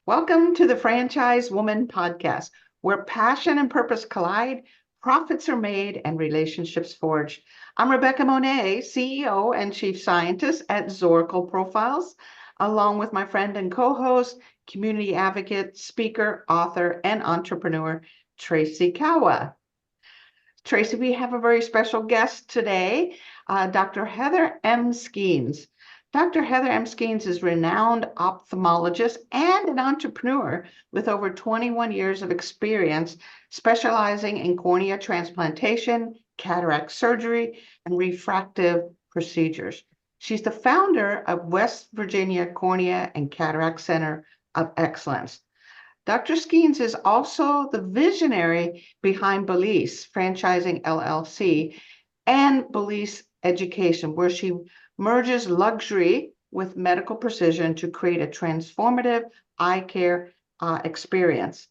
Welcome to the Franchise Woman podcast, where passion and purpose collide, profits are made, and relationships forged. I'm Rebecca Monet, CEO and Chief Scientist at Zoracle Profiles, along with my friend and co-host, community advocate, speaker, author, and entrepreneur, Tracy Kawa. Tracy, we have a very special guest today, Dr. Heather M. Skeens. Dr. Heather M. Skeens is a renowned ophthalmologist and an entrepreneur with over 21 years of experience specializing in cornea transplantation, cataract surgery, and refractive procedures. She's the founder of West Virginia Cornea and Cataract Center of Excellence. Dr. Skeens is also the visionary behind Bellasee Franchising LLC and Bellasee Education, where she merges luxury with medical precision to create a transformative eye care experience.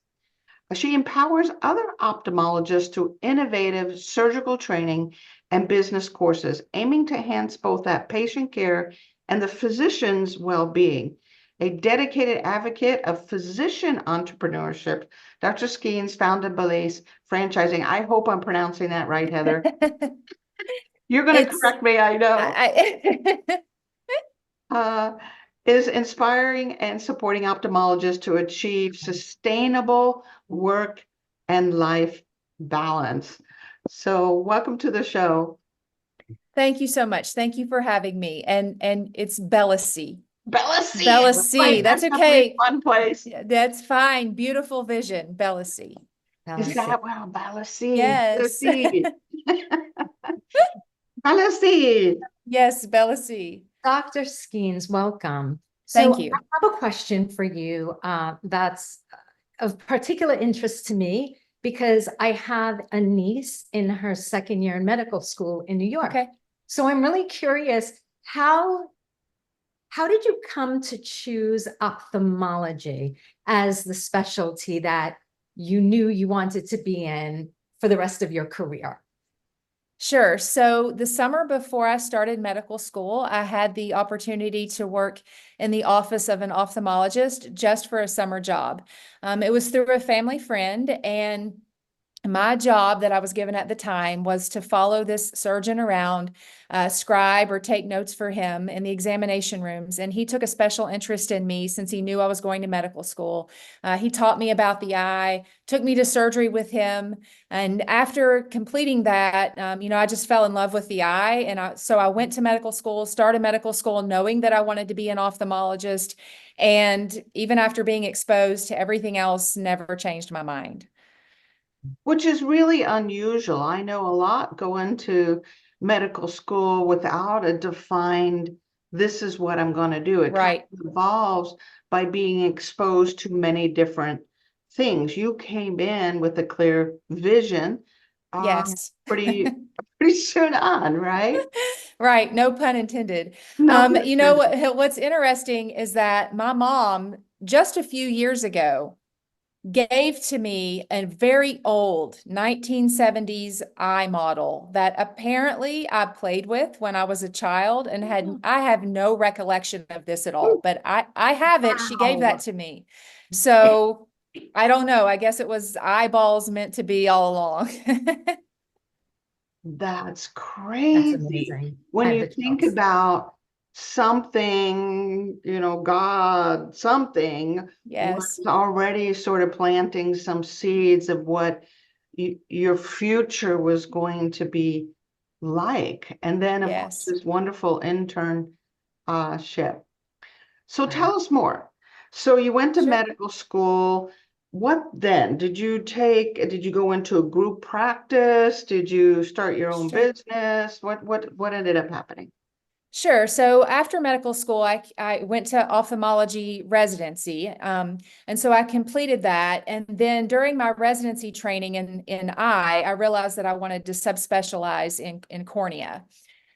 She empowers other ophthalmologists through innovative surgical training and business courses, aiming to enhance both that patient care and the physician's well-being. A dedicated advocate of physician entrepreneurship, Dr. Skeens founded Bellasee Franchising. I hope I'm pronouncing that right, Heather. You're going to correct me, I know. Is inspiring and supporting ophthalmologists to achieve sustainable work and life balance. So welcome to the show. Thank you so much. Thank you for having me. And it's Bellasee. Bellasee. Bellasee. That's okay. Fun place. That's fine. Beautiful vision. Bellasee. Is that wow, Bellasee? Yes. Bellasee. Yes, Bellasee. Dr. Skeens, welcome. Thank you. I have a question for you that's of particular interest to me because I have a niece in her second year in medical school in New York. Okay. So I'm really curious, how did you come to choose ophthalmology as the specialty that you knew you wanted to be in for the rest of your career? Sure. So the summer before I started medical school, I had the opportunity to work in the office of an ophthalmologist just for a summer job. It was through a family friend, and my job that I was given at the time was to follow this surgeon around, scribe or take notes for him in the examination rooms. And he took a special interest in me since he knew I was going to medical school. He taught me about the eye, took me to surgery with him. And after completing that, I just fell in love with the eye. And so I went to medical school, started medical school, knowing that I wanted to be an ophthalmologist. And even after being exposed to everything else, never changed my mind. Which is really unusual. I know a lot go into medical school without a defined, this is what I'm going to do. It kind of evolves by being exposed to many different things. You came in with a clear vision. Yes. Pretty soon on, right? Right. No pun intended. No, What's interesting is that my mom, just a few years ago, gave to me a very old 1970s eye model that apparently I played with when I was a child and I have no recollection of this at all, but I have it. She gave that to me. So I don't know. I guess it was eyeballs meant to be all along. That's crazy. That's amazing. When you think about something, God, something was already sort of planting some seeds of what your future was going to be like. And then, of course, this wonderful internship. So tell us more. So you went to medical school. What then? Did you go into a group practice? Did you start your own business? What ended up happening? Sure. So after medical school, I went to ophthalmology residency. And so I completed that. And then during my residency training in eye, I realized that I wanted to subspecialize in cornea.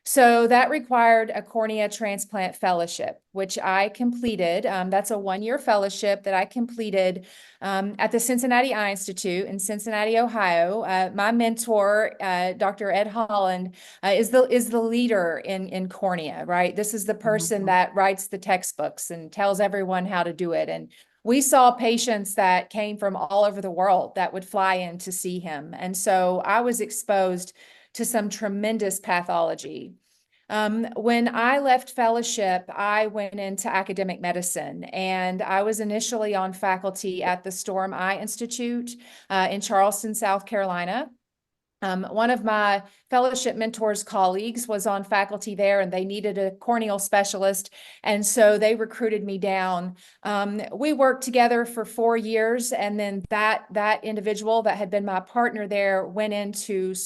So that required a cornea transplant fellowship, which I completed. That's a 1-year fellowship that I completed at the Cincinnati Eye Institute in Cincinnati, Ohio. My mentor, Dr. Ed Holland, is the leader in cornea, right? This is the person that writes the textbooks and tells everyone how to do it. And we saw patients that came from all over the world that would fly in to see him. And so I was exposed to some tremendous pathology. When I left fellowship, I went into academic medicine, and I was initially on faculty at the Storm Eye Institute in Charleston, South Carolina. One of my fellowship mentors' colleagues was on faculty there, and they needed a corneal specialist. And so they recruited me down. We worked together for 4 years. And then that individual that had been my partner there went into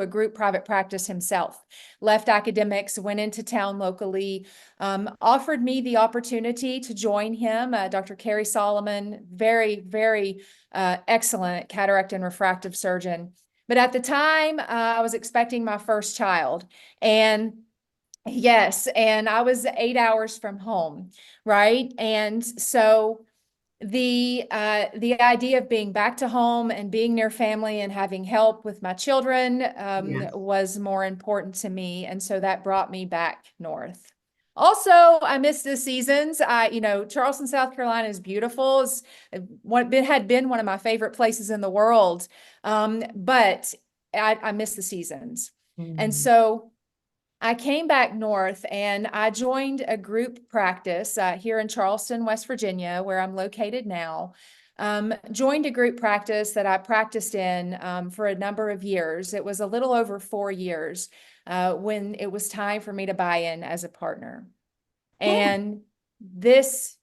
a group private practice himself, left academics, went into town locally, offered me the opportunity to join him. Dr. Carrie Solomon, very, very excellent cataract and refractive surgeon. But at the time, I was expecting my first child. And yes, and I was 8 hours from home, right? And so the idea of being back to home and being near family and having help with my children Yes. was more important to me. And so that brought me back north. Also, I miss the seasons. Charleston, South Carolina is beautiful. It had been one of my favorite places in the world. But I miss the seasons. And so I came back north and I joined a group practice here in Charleston, West Virginia, where I'm located now. Joined a group practice that I practiced in for a number of years. It was a little over 4 years when it was time for me to buy in as a partner. And this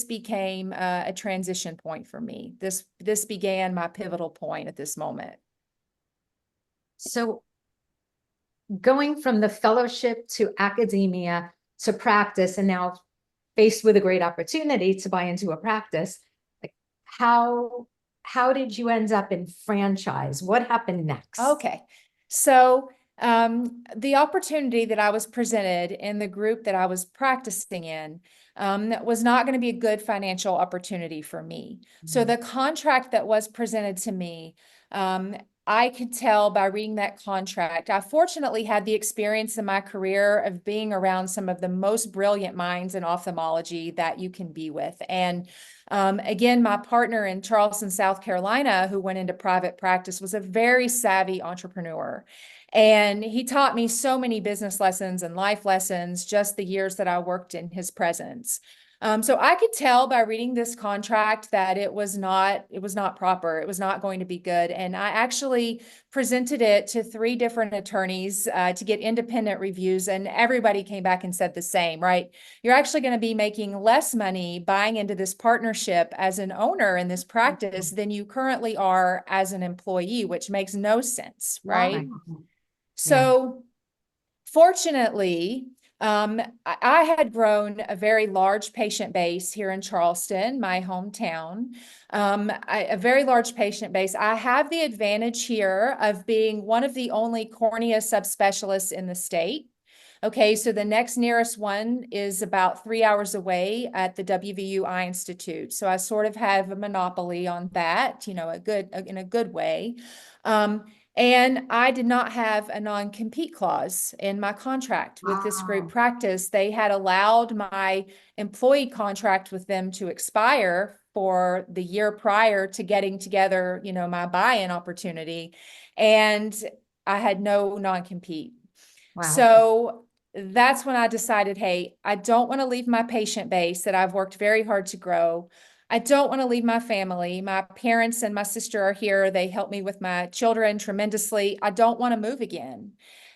became a transition point for me. This began my pivotal point at this moment. So going from the fellowship to academia to practice, and now faced with a great opportunity to buy into a practice, like how did you end up in franchise? What happened next? Okay. So the opportunity that I was presented in the group that I was practicing in was not going to be a good financial opportunity for me. So the contract that was presented to me, I could tell by reading that contract. I fortunately had the experience in my career of being around some of the most brilliant minds in ophthalmology that you can be with. And again, my partner in Charleston, South Carolina, who went into private practice, was a very savvy entrepreneur. And he taught me so many business lessons and life lessons just the years that I worked in his presence. So I could tell by reading this contract that it was not proper. It was not going to be good. And I actually presented it to 3 different attorneys to get independent reviews. And everybody came back and said the same, right? You're actually going to be making less money buying into this partnership as an owner in this practice than you currently are as an employee, which makes no sense, right? Wow. So fortunately, I had grown a very large patient base here in Charleston, my hometown, a very large patient base. I have the advantage here of being one of the only cornea subspecialists in the state. Okay, so the next nearest one is about 3 hours away at the WVU Eye Institute. So I sort of have a monopoly on that, in a good way. And I did not have a non-compete clause in my contract with this group practice. They had allowed my employee contract with them to expire for the year prior to getting together, my buy-in opportunity. And I had no non-compete. Wow. So that's when I decided, hey, I don't want to leave my patient base that I've worked very hard to grow. I don't want to leave my family. My parents and my sister are here. They help me with my children tremendously. I don't want to move again.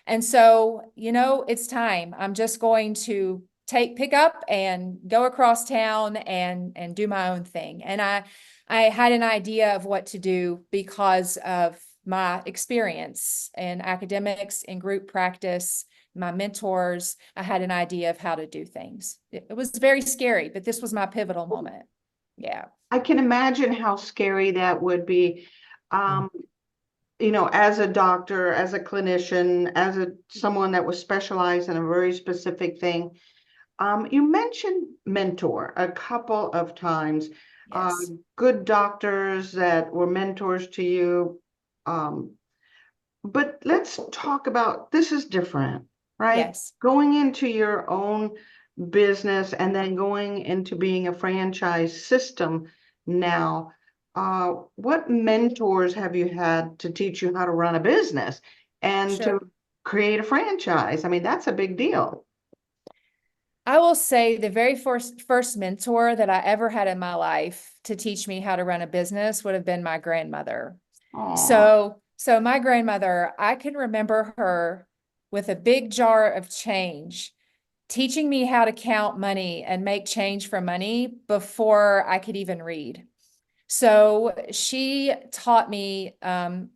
And so, it's time. I'm just going to pick up and go across town and do my own thing. And I had an idea of what to do because of my experience in academics, in group practice, my mentors. I had an idea of how to do things. It was very scary, but this was my pivotal moment. Yeah. I can imagine how scary that would be. As a doctor, as a clinician, someone that was specialized in a very specific thing. You mentioned mentor a couple of times. Yes. Good doctors that were mentors to you. But let's talk about, this is different, right? Yes. Going into your own business and then going into being a franchise system now, what mentors have you had to teach you how to run a business and Sure. to create a franchise? I mean, that's a big deal. I will say the very first mentor that I ever had in my life to teach me how to run a business would have been my grandmother. Oh, So my grandmother, I can remember her with a big jar of change, teaching me how to count money and make change from money before I could even read. So she taught me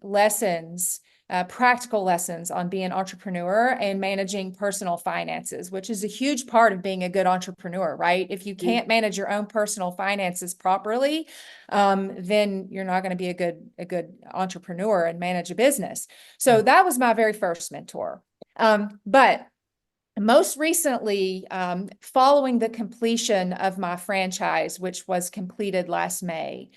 lessons, practical lessons on being an entrepreneur and managing personal finances, which is a huge part of being a good entrepreneur, right? If you can't manage your own personal finances properly, then you're not going to be a good entrepreneur and manage a business. So that was my very first mentor. But most recently, following the completion of my franchise, which was completed last May,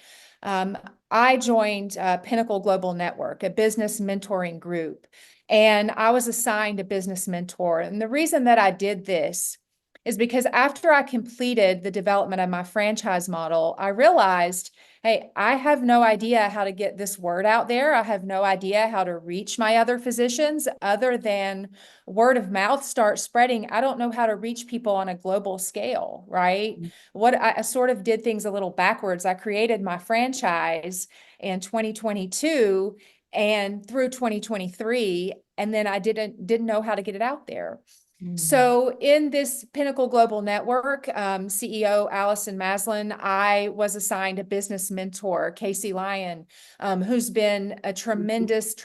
I joined Pinnacle Global Network, a business mentoring group, and I was assigned a business mentor. And the reason that I did this is because after I completed the development of my franchise model, I realized, hey, I have no idea how to get this word out there. I have no idea how to reach my other physicians other than word of mouth starts spreading. I don't know how to reach people on a global scale, right? What I sort of did things a little backwards. I created my franchise in 2022 and through 2023, and then I didn't know how to get it out there. So in this Pinnacle Global Network, CEO Allison Maslin, I was assigned a business mentor, Casey Lyon, who's been a tremendous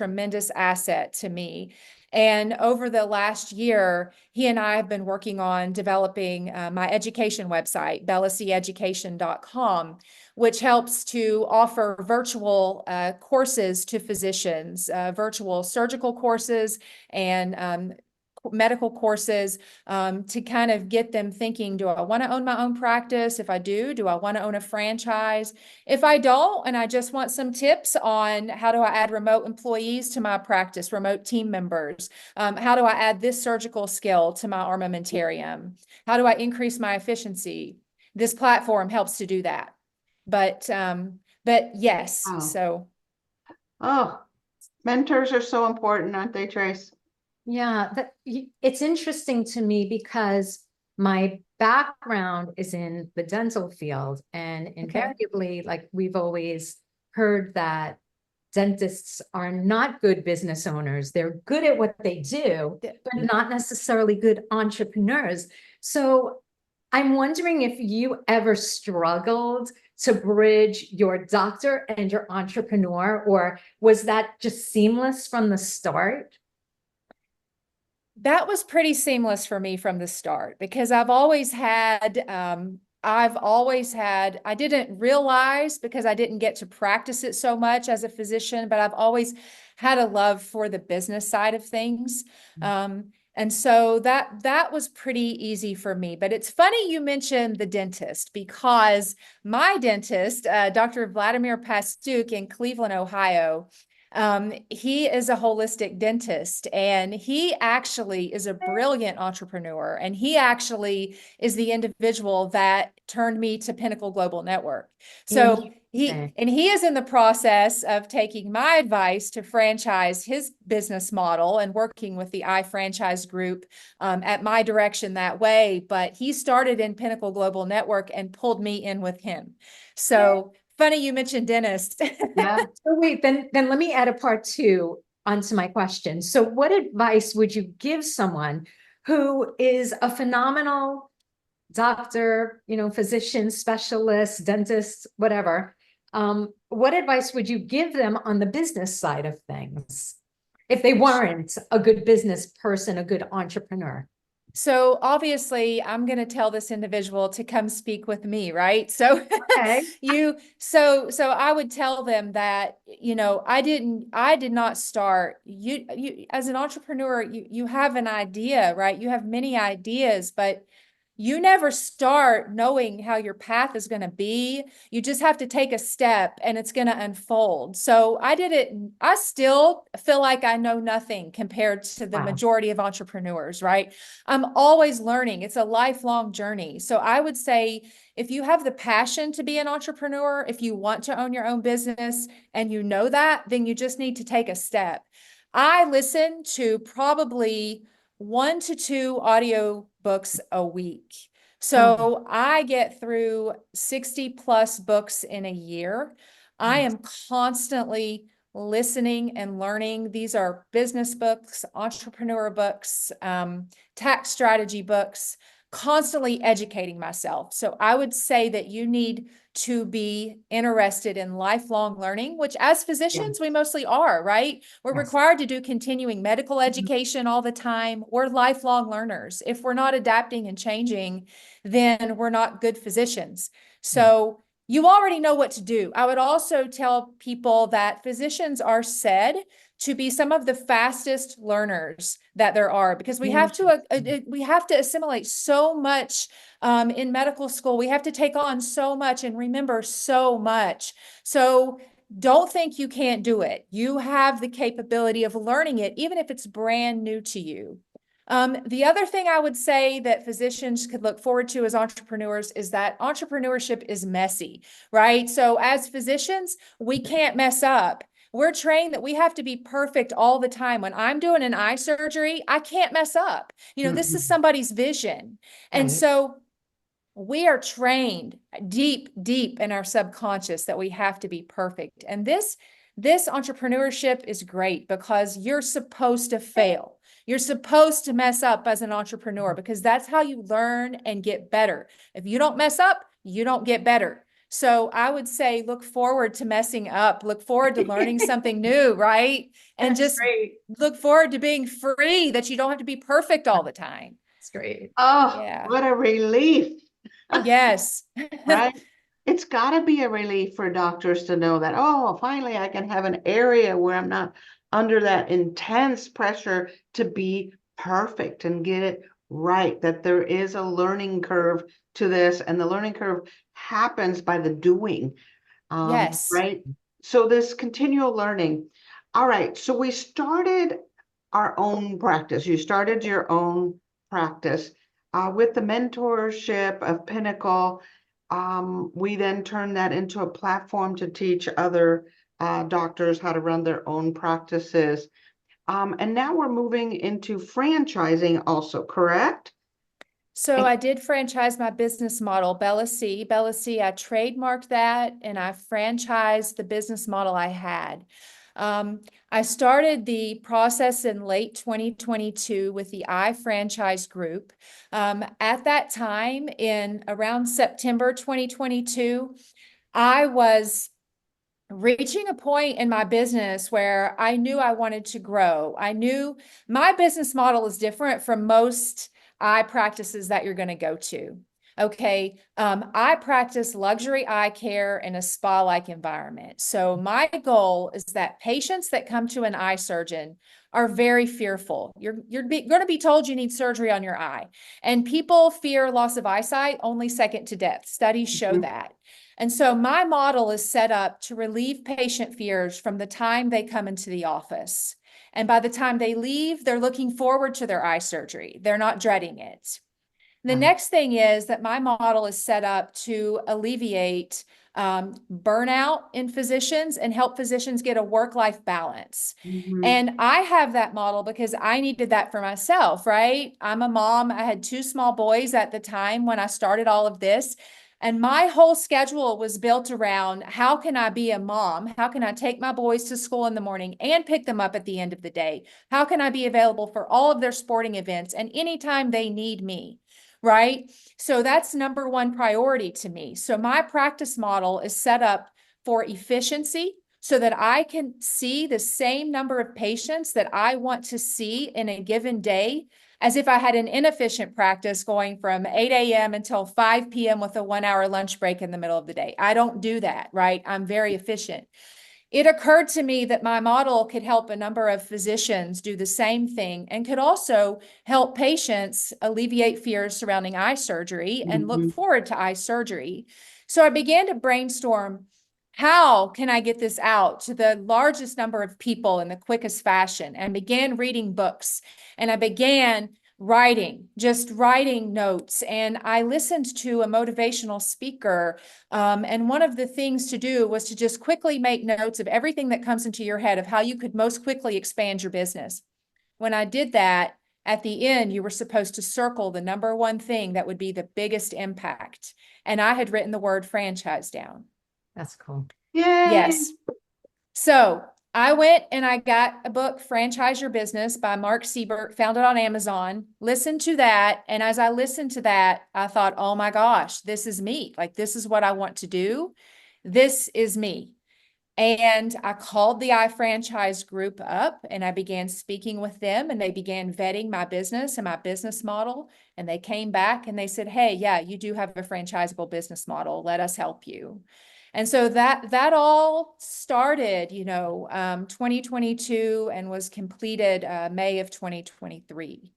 asset to me. And over the last year, he and I have been working on developing my education website, BellaseeEducation.com, which helps to offer virtual courses to physicians, virtual surgical courses and medical courses to kind of get them thinking, do I want to own my own practice? If I do I want to own a franchise? If I don't, and I just want some tips on how do I add remote employees to my practice, remote team members? How do I add this surgical skill to my armamentarium? How do I increase my efficiency? This platform helps to do that. But yes, wow. so. Oh, mentors are so important, aren't they, Trace? Yeah, it's interesting to me because my background is in the dental field, and invariably, like we've always heard that dentists are not good business owners. They're good at what they do, but not necessarily good entrepreneurs. So I'm wondering if you ever struggled to bridge your doctor and your entrepreneur, or was that just seamless from the start? That was pretty seamless for me from the start because I didn't realize because I didn't get to practice it so much as a physician, but I've always had a love for the business side of things. And so that was pretty easy for me. But it's funny you mentioned the dentist because my dentist, Dr. Vladimir Pastuk in Cleveland, Ohio, he is a holistic dentist and he actually is a brilliant entrepreneur. And he actually is the individual that turned me to Pinnacle Global Network. So he is in the process of taking my advice to franchise his business model and working with the iFranchise group at my direction that way. But he started in Pinnacle Global Network and pulled me in with him. So funny you mentioned dentist. Yeah. So wait, then let me add a part two onto my question. So what advice would you give someone who is a phenomenal doctor, physician, specialist, dentist, whatever? What advice would you give them on the business side of things if they weren't a good business person, a good entrepreneur? So obviously I'm going to tell this individual to come speak with me, right? So Okay. so I would tell them that, I did not start you as an entrepreneur, you have an idea, right? You have many ideas, but you never start knowing how your path is going to be. You just have to take a step and it's going to unfold. So I did it. I still feel like I know nothing compared to the Wow. majority of entrepreneurs, right? I'm always learning. It's a lifelong journey. So I would say if you have the passion to be an entrepreneur, if you want to own your own business and you know that, then you just need to take a step. I listen to probably 1 to 2 audio books a week. So I get through 60 plus books in a year. I am constantly listening and learning. These are business books, entrepreneur books, tax strategy books, constantly educating myself. So I would say that you need to be interested in lifelong learning, which as physicians, we mostly are, right? We're required to do continuing medical education all the time. We're lifelong learners. If we're not adapting and changing, then we're not good physicians. So you already know what to do. I would also tell people that physicians are said to be some of the fastest learners that there are, because we have to assimilate so much in medical school. We have to take on so much and remember so much. So don't think you can't do it. You have the capability of learning it, even if it's brand new to you. The other thing I would say that physicians could look forward to as entrepreneurs is that entrepreneurship is messy, right? So as physicians, we can't mess up. We're trained that we have to be perfect all the time. When I'm doing an eye surgery, I can't mess up. This is somebody's vision. And so we are trained deep, deep in our subconscious that we have to be perfect. And this entrepreneurship is great because you're supposed to fail. You're supposed to mess up as an entrepreneur because that's how you learn and get better. If you don't mess up, you don't get better. So I would say, look forward to messing up, look forward to learning something new, right? And just look forward to being free, that you don't have to be perfect all the time. It's great. Oh, Yeah. what a relief. Yes. Right? It's got to be a relief for doctors to know that, oh, finally I can have an area where I'm not under that intense pressure to be perfect and get it right, that there is a learning curve to this, and the learning curve happens by the doing. Yes. Right? So this continual learning. All right. So we started our own practice. You started your own practice with the mentorship of Pinnacle. We then turned that into a platform to teach other doctors how to run their own practices. And now we're moving into franchising also, correct? So I did franchise my business model, Bellasee. Bellasee, I trademarked that and I franchised the business model I had. I started the process in late 2022 with the iFranchise Group. At that time, in around September 2022, I was reaching a point in my business where I knew I wanted to grow. I knew my business model is different from most eye practices that you're going to go to. Okay. I practice luxury eye care in a spa-like environment. So my goal is that patients that come to an eye surgeon are very fearful. You're going to be told you need surgery on your eye. And people fear loss of eyesight only second to death. Studies show that. And so my model is set up to relieve patient fears from the time they come into the office. And by the time they leave, they're looking forward to their eye surgery. They're not dreading it. The next thing is that my model is set up to alleviate burnout in physicians and help physicians get a work-life balance. And I have that model because I needed that for myself, right? I'm a mom. I had 2 small boys at the time when I started all of this. And my whole schedule was built around how can I be a mom? How can I take my boys to school in the morning and pick them up at the end of the day? How can I be available for all of their sporting events and anytime they need me? Right? So that's number one priority to me. So my practice model is set up for efficiency so that I can see the same number of patients that I want to see in a given day as if I had an inefficient practice going from 8 a.m. until 5 p.m. with a 1-hour lunch break in the middle of the day. I don't do that, right? I'm very efficient. it occurred to me that my model could help a number of physicians do the same thing and could also help patients alleviate fears surrounding eye surgery and look forward to eye surgery. So I began to brainstorm, how can I get this out to the largest number of people in the quickest fashion? And began reading books, and I began just writing notes. And I listened to a motivational speaker. And one of the things to do was to just quickly make notes of everything that comes into your head of how you could most quickly expand your business. When I did that, at the end, you were supposed to circle the number one thing that would be the biggest impact. And I had written the word franchise down. That's cool. Yay. Yes. So I went and I got a book, Franchise Your Business by Mark Siebert, found it on Amazon, listened to that. And as I listened to that, I thought, oh my gosh, this is me. Like, this is what I want to do. This is me. And I called the iFranchise group up and I began speaking with them, and they began vetting my business and my business model. And they came back and they said, hey, yeah, you do have a franchisable business model. Let us help you. And so that all started, 2022 and was completed May of 2023.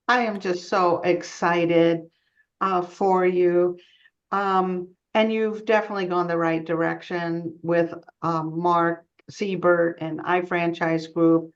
I am just so excited for you. And you've definitely gone the right direction with Mark Siebert and iFranchise Group.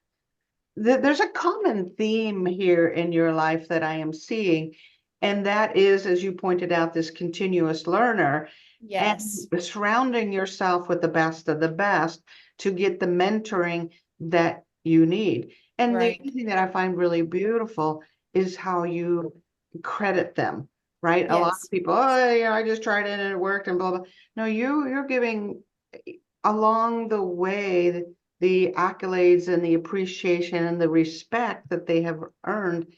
There's a common theme here in your life that I am seeing, and that is, as you pointed out, this continuous learner. Yes. And surrounding yourself with the best of the best to get the mentoring that you need. And Right. the thing that I find really beautiful is how you credit them, right? A lot Yes. of people, oh, yeah, I just tried it and it worked and blah, blah. No, you're giving along the way the accolades and the appreciation and the respect that they have earned,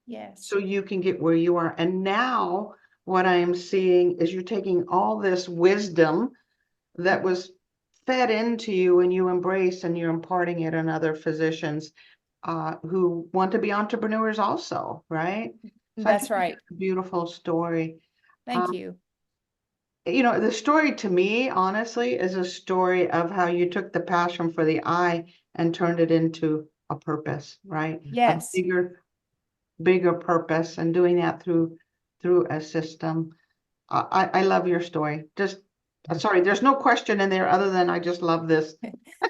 Yes. so you can get where you are. And now what I am seeing is you're taking all this wisdom that was fed into you and you embrace, and you're imparting it on other physicians who want to be entrepreneurs also, right? So I That's think right. it's a beautiful story. Thank you. The story to me, honestly, is a story of how you took the passion for the eye and turned it into a purpose, right? Yes. A bigger purpose, and doing that through a system. I love your story. Just sorry, there's no question in there other than I just love this.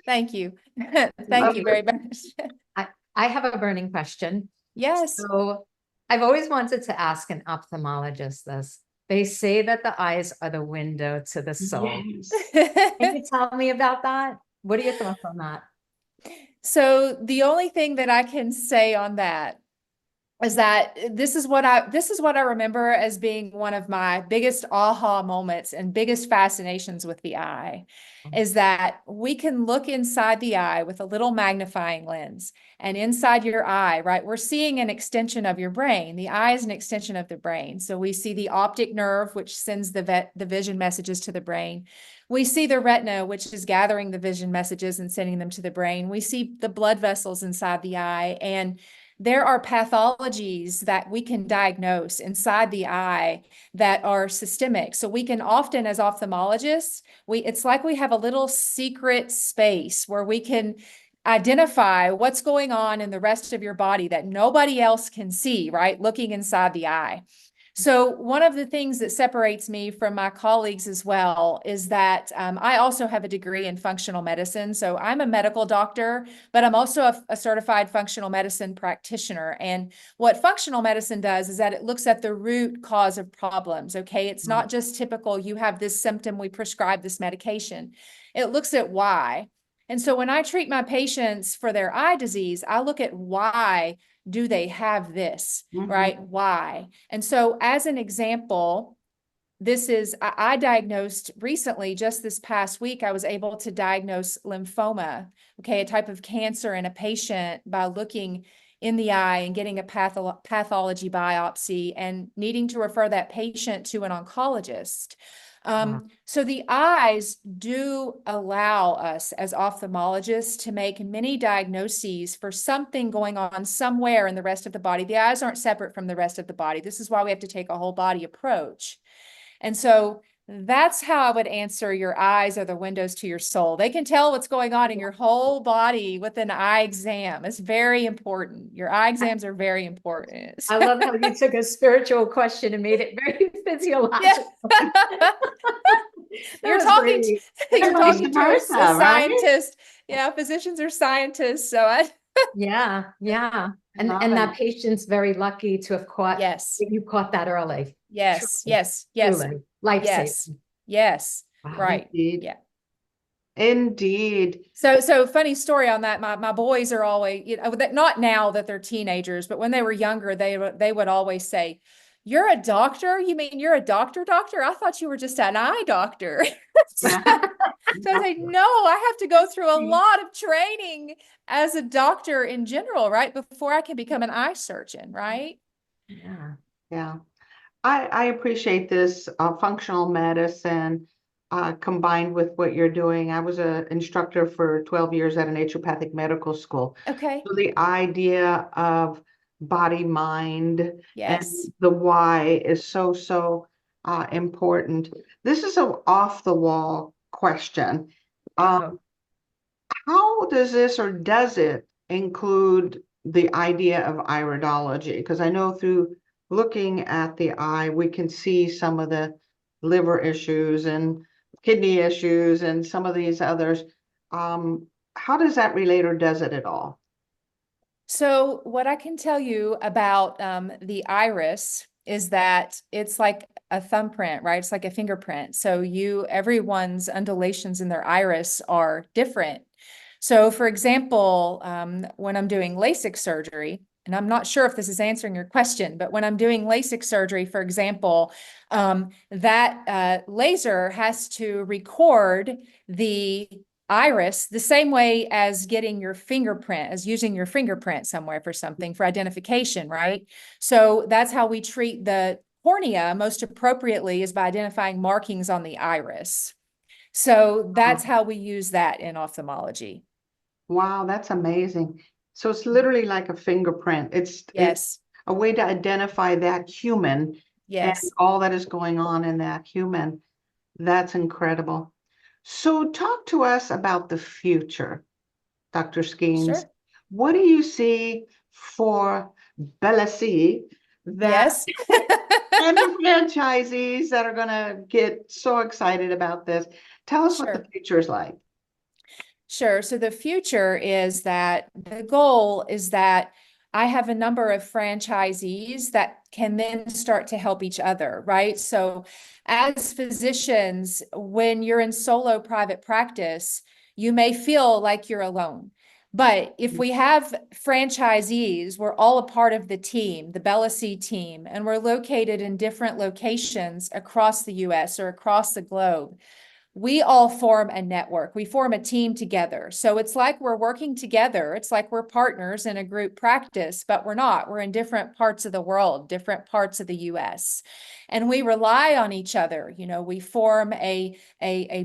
Thank you. Love Thank you it. very much. I have a burning question. Yes. So I've always wanted to ask an ophthalmologist this. They say that the eyes are the window to the soul. Yes. Can you tell me about that? What are your thoughts on that? So the only thing that I can say on that is that this is what I remember as being one of my biggest aha moments and biggest fascinations with the eye, is that we can look inside the eye with a little magnifying lens, and inside your eye, right, we're seeing an extension of your brain. The eye is an extension of the brain. So we see the optic nerve, which sends the vision messages to the brain. We see the retina, which is gathering the vision messages and sending them to the brain. We see the blood vessels inside the eye, and there are pathologies that we can diagnose inside the eye that are systemic. So we can often, as ophthalmologists, it's like we have a little secret space where we can identify what's going on in the rest of your body that nobody else can see, right? Looking inside the eye. So one of the things that separates me from my colleagues as well is that I also have a degree in functional medicine. So I'm a medical doctor, but I'm also a certified functional medicine practitioner. And what functional medicine does is that it looks at the root cause of problems, okay? It's not just typical, you have this symptom, we prescribe this medication. It looks at why. And so when I treat my patients for their eye disease, I look at why do they have this, right? Why? And so as an example, I diagnosed recently, just this past week, I was able to diagnose lymphoma, okay, a type of cancer in a patient by looking in the eye and getting a pathology biopsy and needing to refer that patient to an oncologist. So the eyes do allow us as ophthalmologists to make many diagnoses for something going on somewhere in the rest of the body. The eyes aren't separate from the rest of the body. This is why we have to take a whole body approach. And so That's how I would answer your eyes are the windows to your soul. They can tell what's going on in your whole body with an eye exam. It's very important. Your eye exams are very important. I love how you took a spiritual question and made it very Yeah. physiological. You're was talking great. you're Vice talking to a versa, right? scientist. Yeah, physicians are scientists. So Yeah, yeah. Love And it. that patient's very lucky to have yes, you caught that early. yes, Truly, yes, yes, truly. Life yes, saving. yes. Wow. Right. Indeed. Yeah. Indeed. So funny story on that. My boys are always, not now that they're teenagers, but when they were younger, they would always say, "You're a doctor? You mean you're a doctor? I thought you were just an eye doctor." So Yeah. I say, "No, I have to go through a lot of training as a doctor in general, right? Before I can become an eye surgeon, right?" Yeah. Yeah. I appreciate this functional medicine combined with what you're doing. I was an instructor for 12 years at a naturopathic medical school. Okay. So the idea of body, mind, and Yes. the why is so important. This is an off the wall question. Uh-oh. How does this or does it include the idea of iridology? Because I know through looking at the eye, we can see some of the liver issues and kidney issues and some of these others. How does that relate or does it at all? So what I can tell you about the iris is that it's like a thumbprint, right? It's like a fingerprint. So everyone's undulations in their iris are different. So for example, when I'm doing LASIK surgery, and I'm not sure if this is answering your question, but when I'm doing LASIK surgery, for example, that laser has to record the iris the same way as getting your fingerprint, as using your fingerprint somewhere for something for identification, right? So that's how we treat the cornea most appropriately, is by identifying markings on the iris. So that's how we use that in ophthalmology. Wow, that's amazing. So it's literally like a fingerprint. It's Yes. a way to identify that human and Yes. all that is going on in that human. That's incredible. So talk to us about the future, Dr. Skeens. Sure. What do you see for Bellasee that Yes. and the franchisees that are going to get so excited about this? Tell us what the Sure. future is like. Sure. So the future is that the goal is that I have a number of franchisees that can then start to help each other, right? So as physicians, when you're in solo private practice, you may feel like you're alone. But if we have franchisees, we're all a part of the team, the Bellasee team, and we're located in different locations across the US or across the globe. We all form a network. We form a team together. So it's like we're working together. It's like we're partners in a group practice, but we're not. We're in different parts of the world, different parts of the US. And we rely on each other. We form a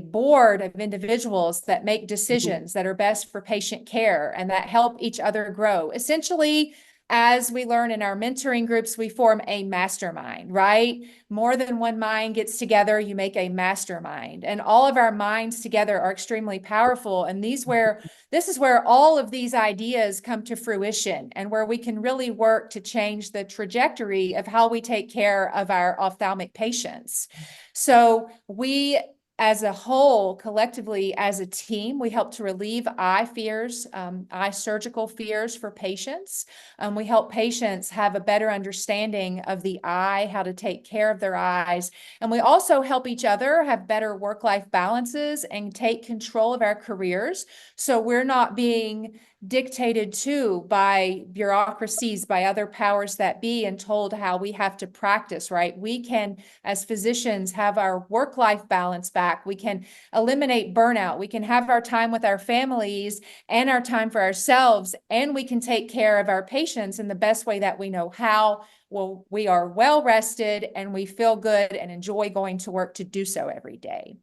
board of individuals that make decisions that are best for patient care and that help each other grow. Essentially, as we learn in our mentoring groups, we form a mastermind, right? More than one mind gets together, you make a mastermind. And all of our minds together are extremely powerful. And this is where all of these ideas come to fruition, and where we can really work to change the trajectory of how we take care of our ophthalmic patients. So we, as a whole, collectively as a team, we help to relieve eye fears, eye surgical fears for patients. We help patients have a better understanding of the eye, how to take care of their eyes. And we also help each other have better work-life balances and take control of our careers. So we're not being dictated to by bureaucracies, by other powers that be, and told how we have to practice, right? We can, as physicians, have our work-life balance back. We can eliminate burnout. We can have our time with our families and our time for ourselves, and we can take care of our patients in the best way that we know how. Well, we are well rested and we feel good and enjoy going to work to do so every day.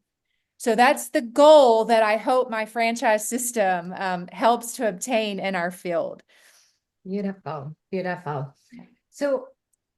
So that's the goal that I hope my franchise system helps to obtain in our field. Beautiful, beautiful. So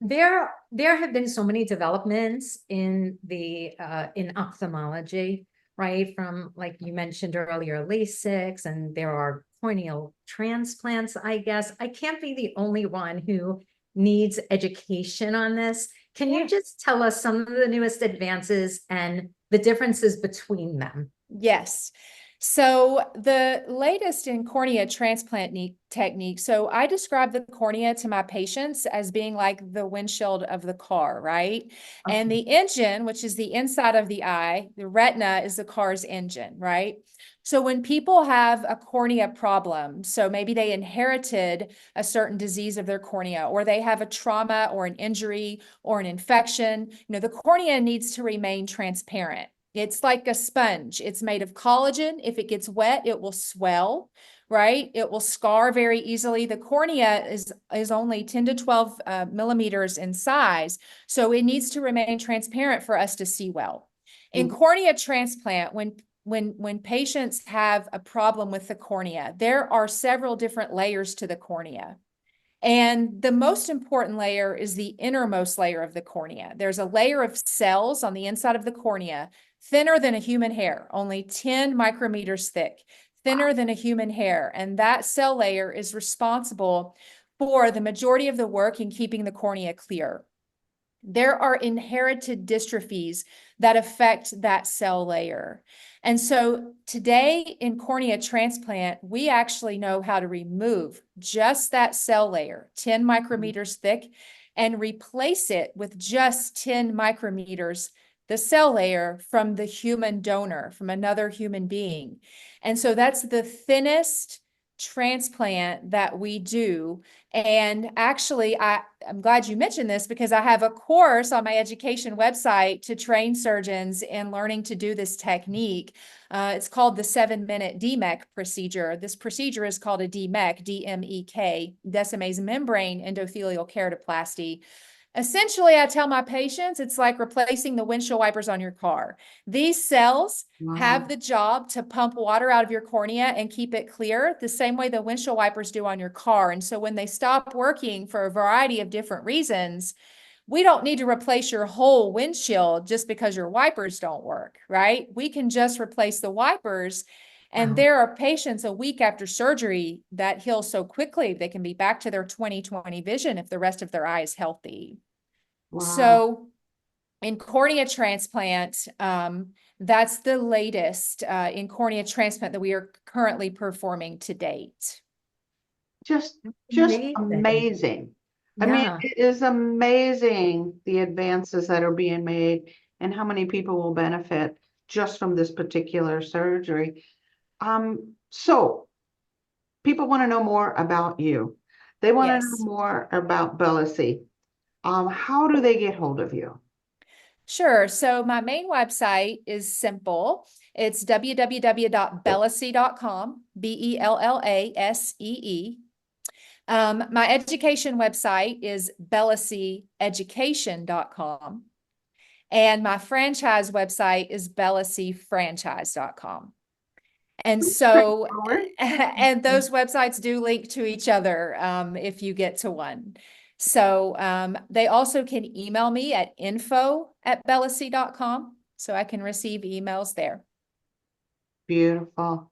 There have been so many developments in the in ophthalmology, right? From, like you mentioned earlier, LASIK, and there are corneal transplants, I guess. I can't be the only one who needs education on this. Can you just tell us some of the newest advances and the differences between them? Yes. So the latest in cornea transplant technique. So I describe the cornea to my patients as being like the windshield of the car, right? And the engine, which is the inside of the eye, the retina is the car's engine, right? So when people have a cornea problem, so maybe they inherited a certain disease of their cornea, or they have a trauma or an injury or an infection, the cornea needs to remain transparent. It's like a sponge. It's made of collagen. If it gets wet, it will swell, right? It will scar very easily. The cornea is only 10 to 12 millimeters in size, so it needs to remain transparent for us to see well. In cornea transplant, when patients have a problem with the cornea, there are several different layers to the cornea. And the most important layer is the innermost layer of the cornea. There's a layer of cells on the inside of the cornea, thinner than a human hair, only 10 micrometers thick, thinner than a human hair. And that cell layer is responsible for the majority of the work in keeping the cornea clear. There are inherited dystrophies that affect that cell layer. And so today in cornea transplant, we actually know how to remove just that cell layer, 10 micrometers thick, and replace it with just 10 micrometers, the cell layer from the human donor, from another human being. And so that's the thinnest transplant that we do. And actually, I'm glad you mentioned this, because I have a course on my education website to train surgeons in learning to do this technique. It's called the 7-minute DMEK procedure. This procedure is called a DMEK, D-M-E-K, Descemet's membrane endothelial keratoplasty. Essentially, I tell my patients it's like replacing the windshield wipers on your car. These cells have the job to pump water out of your cornea and keep it clear the same way the windshield wipers do on your car. And so when they stop working for a variety of different reasons, we don't need to replace your whole windshield just because your wipers don't work, right? We can just replace the wipers. And there are patients a week after surgery that heal so quickly, they can be back to their 20/20 vision if the rest of their eye is healthy. So in cornea transplant, that's the latest in cornea transplant that we are currently performing to date. Just Amazing. amazing. I mean, it is amazing the advances that are being made and how many people will benefit just from this particular surgery. So people want to know more about you. They want to know more about Bellasee. How do they get hold of you? Sure. So my main website is simple. It's www.bellasee.com, Bellasee. My education website is BellaseeEducation.com. And my franchise website is BellaseeFranchise.com. And so, and those websites do link to each other if you get to one. So they also can email me at info@bellasee.com, so I can receive emails there. Beautiful.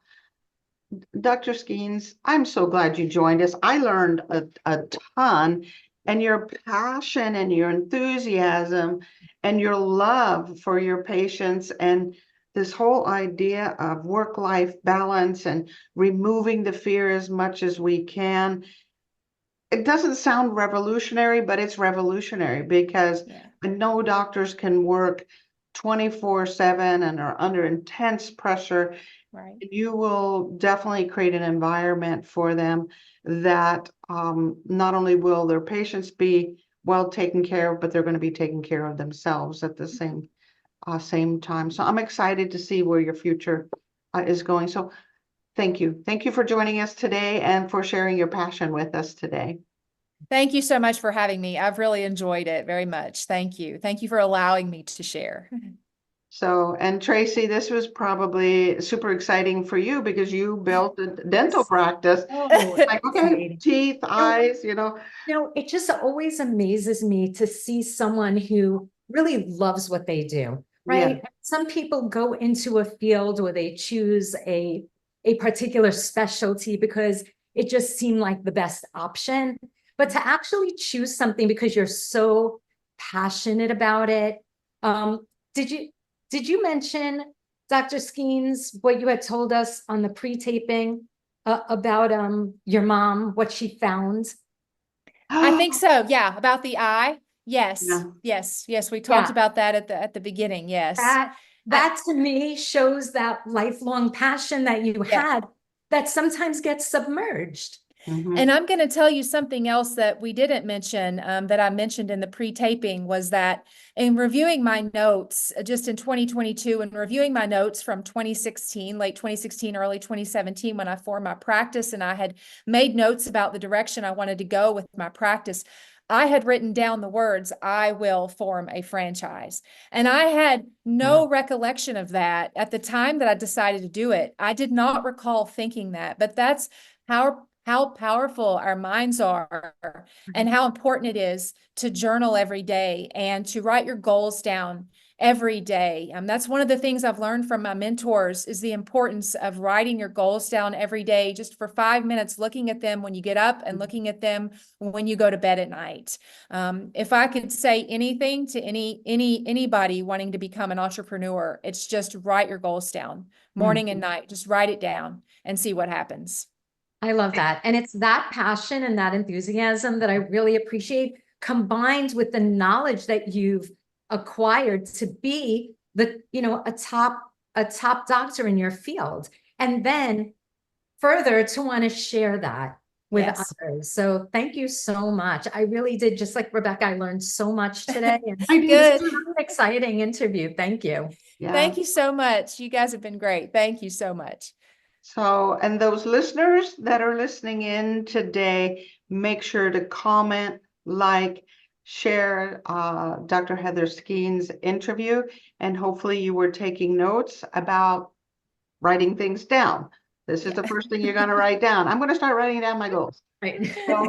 Dr. Skeens, I'm so glad you joined us. I learned a ton, and your passion and your enthusiasm and your love for your patients and this whole idea of work-life balance and removing the fear as much as we can. It doesn't sound revolutionary, but it's revolutionary because I know doctors can work 24/7 and are under intense pressure. Right. You will definitely create an environment for them that not only will their patients be well taken care of, but they're going to be taking care of themselves at the same time. So I'm excited to see where your future is going. So thank you. Thank you for joining us today and for sharing your passion with us today. Thank you so much for having me. I've really enjoyed it very much. Thank you. Thank you for allowing me to share. So, and Tracy, this was probably super exciting for you because you built a dental Yes. practice. Oh, Like, okay, exciting. teeth, eyes, you know. It just always amazes me to see someone who really loves what they do, Yeah. right? Some people go into a field or they choose a particular specialty because it just seemed like the best option. But to actually choose something because you're so passionate about it. Um, did you mention, Dr. Skeens, what you had told us on the pre-taping about your mom, what she found? I think so. Yeah, about the eye. Yes, Yeah. yes. We talked Yeah, about that at the beginning. Yes. that I, that to me shows that lifelong passion that you yeah. had that sometimes gets submerged. Mhm. And I'm going to tell you something else that we didn't mention, that I mentioned in the pre-taping, was that in reviewing my notes just in 2022 and reviewing my notes from 2016, late 2016, early 2017, when I formed my practice and I had made notes about the direction I wanted to go with my practice, I had written down the words, "I will form a franchise." And I had no recollection of that at the time that I decided to do it. I did not recall thinking that, but that's how powerful our minds are and how important it is to journal every day and to write your goals down every day. That's one of the things I've learned from my mentors is the importance of writing your goals down every day, just for 5 minutes, looking at them when you get up and looking at them when you go to bed at night. If I could say anything to anybody wanting to become an entrepreneur, it's just write your goals down morning and night. Just write it down and see what happens. I love that. And it's that passion and that enthusiasm that I really appreciate, combined with the knowledge that you've acquired to be a top doctor in your field. And then further to want to share that with Yes. others. So thank you so much. I really did, just like Rebecca, I learned so much today. And I did this is Good. an exciting interview. Thank you. Yeah. Thank you so much. You guys have been great. Thank you so much. So, and those listeners that are listening in today, make sure to comment, like, share Dr. Heather Skeens' interview, and hopefully you were taking notes about writing things down. This is the first thing you're going to write down. I'm going to start writing down my goals. Right. So,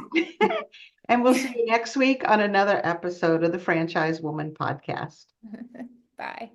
and we'll see you next week on another episode of the Franchise Woman Podcast. Bye.